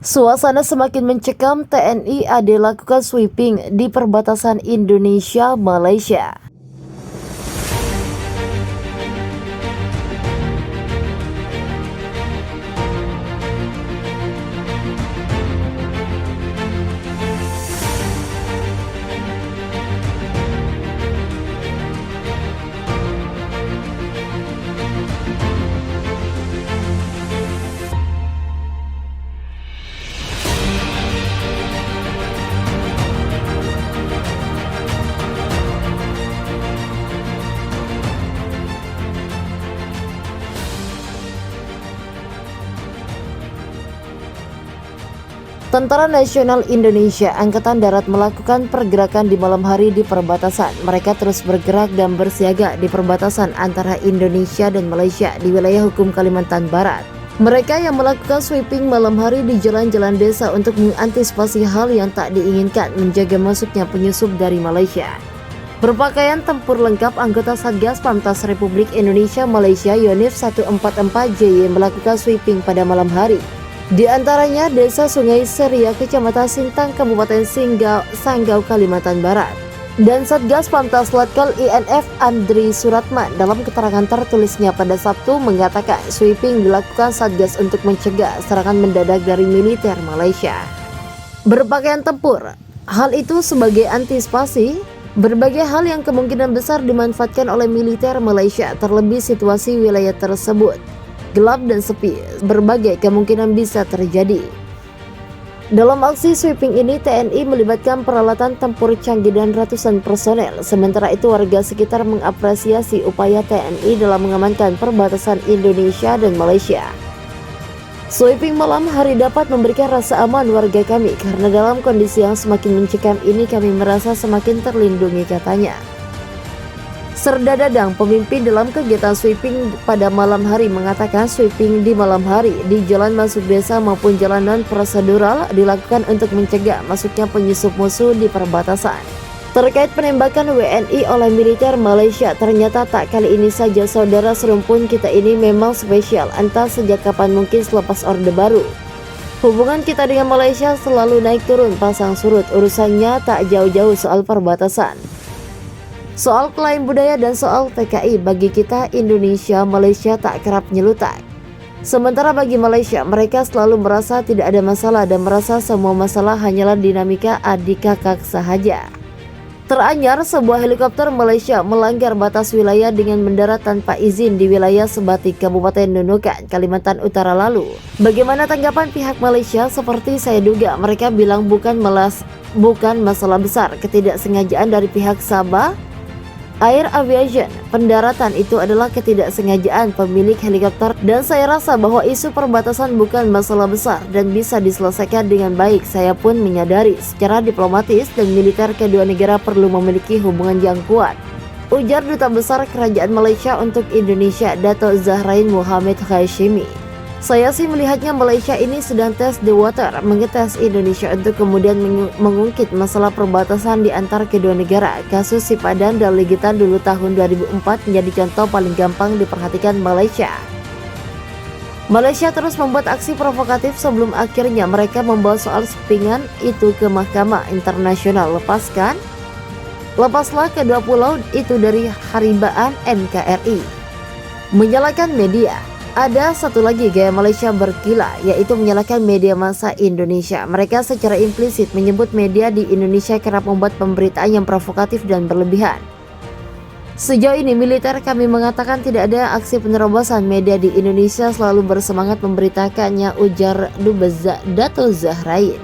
Suasana semakin mencekam, TNI AD lakukan sweeping di perbatasan Indonesia-Malaysia. Tentara Nasional Indonesia Angkatan Darat melakukan pergerakan di malam hari di perbatasan. Mereka terus bergerak dan bersiaga di perbatasan antara Indonesia dan Malaysia di wilayah hukum Kalimantan Barat. Mereka yang melakukan sweeping malam hari di jalan-jalan desa untuk mengantisipasi hal yang tak diinginkan, menjaga masuknya penyusup dari Malaysia. Berpakaian tempur lengkap, anggota Satgas Pamtas Republik Indonesia Malaysia Yonif 144JY melakukan sweeping pada malam hari. Di antaranya Desa Sungai Seria, Kecamatan Sintang, Kabupaten Sanggau, Kalimantan Barat. Dan Satgas Pamtas Latkal INF Andri Suratman dalam keterangan tertulisnya pada Sabtu mengatakan sweeping dilakukan Satgas untuk mencegah serangan mendadak dari militer Malaysia berpakaian tempur. Hal itu sebagai antisipasi berbagai hal yang kemungkinan besar dimanfaatkan oleh militer Malaysia, terlebih situasi wilayah tersebut gelap dan sepi, berbagai kemungkinan bisa terjadi. Dalam aksi sweeping ini, TNI melibatkan peralatan tempur canggih dan ratusan personel. Sementara itu, warga sekitar mengapresiasi upaya TNI dalam mengamankan perbatasan Indonesia dan Malaysia. Sweeping malam hari dapat memberikan rasa aman warga kami, karena dalam kondisi yang semakin mencekam ini kami merasa semakin terlindungi, katanya. Serda Dadang, pemimpin dalam kegiatan sweeping pada malam hari, mengatakan sweeping di malam hari di jalan masuk desa maupun jalan non-prosedural dilakukan untuk mencegah masuknya penyusup musuh di perbatasan. Terkait penembakan WNI oleh militer Malaysia, ternyata tak kali ini saja saudara, serumpun kita ini memang spesial, entah sejak kapan, mungkin selepas Orde Baru. Hubungan kita dengan Malaysia selalu naik turun pasang surut, urusannya tak jauh-jauh soal perbatasan. Soal klaim budaya dan soal PKI, bagi kita Indonesia Malaysia tak kerap nyelutak. Sementara bagi Malaysia, mereka selalu merasa tidak ada masalah dan merasa semua masalah hanyalah dinamika adik kakak sahaja. Teranyar, sebuah helikopter Malaysia melanggar batas wilayah dengan mendarat tanpa izin di wilayah Sebatik, Kabupaten Nunukan, Kalimantan Utara lalu. Bagaimana tanggapan pihak Malaysia? Seperti saya duga, mereka bilang bukan masalah besar, ketidaksengajaan dari pihak Sabah Air Aviation. Pendaratan itu adalah ketidaksengajaan pemilik helikopter, dan saya rasa bahwa isu perbatasan bukan masalah besar dan bisa diselesaikan dengan baik. Saya pun menyadari secara diplomatis dan militer kedua negara perlu memiliki hubungan yang kuat, ujar Duta Besar Kerajaan Malaysia untuk Indonesia, Dato' Zahrain Muhammad Hashimi. Saya sih melihatnya Malaysia ini sedang test the water, mengetes Indonesia untuk kemudian mengungkit masalah perbatasan di antar kedua negara. Kasus Sipadan dan Ligitan dulu tahun 2004 menjadi contoh paling gampang diperhatikan Malaysia. Malaysia terus membuat aksi provokatif sebelum akhirnya mereka membawa soal sweepingan itu ke Mahkamah Internasional. Lepaslah kedua pulau itu dari haribaan NKRI. Menyalahkan media. Ada satu lagi gaya Malaysia berkilah, yaitu menyalahkan media massa Indonesia. Mereka secara implisit menyebut media di Indonesia kerap membuat pemberitaan yang provokatif dan berlebihan. Sejauh ini militer kami mengatakan tidak ada aksi penerobosan, media di Indonesia selalu bersemangat memberitakannya, ujar Dato' Zahrain.